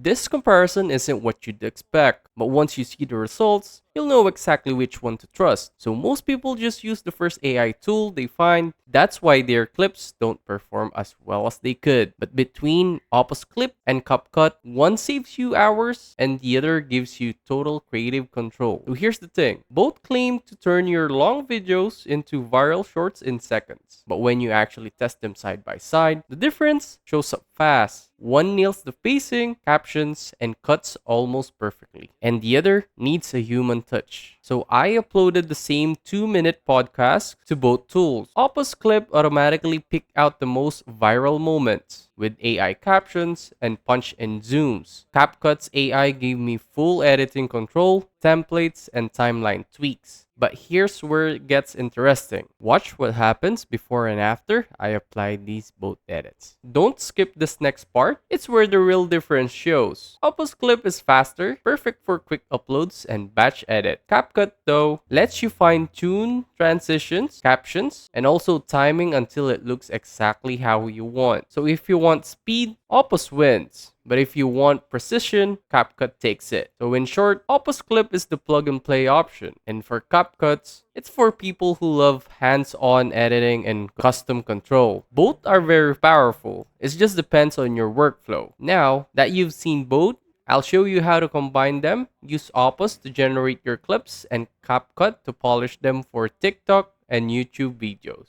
This comparison isn't what you'd expect, but once you see the results, you'll know exactly which one to trust. So most people just use the first AI tool they find. That's why their clips don't perform as well as they could. But between Opus Clip and CapCut, one saves you hours and the other gives you total creative control. So here's the thing. Both claim to turn your long videos into viral shorts in seconds. But when you actually test them side by side, the difference shows up fast. One nails the pacing, captions, and cuts almost perfectly, and the other needs a human touch. So I uploaded the same 2-minute podcast to both tools. Opus Clip automatically picked out the most viral moments with AI captions and punch and zooms. CapCut's AI gave me full editing control, templates, and timeline tweaks. But here's where it gets interesting. Watch what happens before and after I apply these both edits. Don't skip this next part. It's where the real difference shows. Opus Clip is faster, perfect for quick uploads and batch edit. CapCut, though, lets you fine-tune transitions, captions, and also timing until it looks exactly how you want. So if you want speed, Opus wins. But if you want precision, CapCut takes it. So in short, Opus Clip is the plug and play option. And for CapCuts, it's for people who love hands-on editing and custom control. Both are very powerful. It just depends on your workflow. Now that you've seen both, I'll show you how to combine them. Use Opus to generate your clips and CapCut to polish them for TikTok and YouTube videos.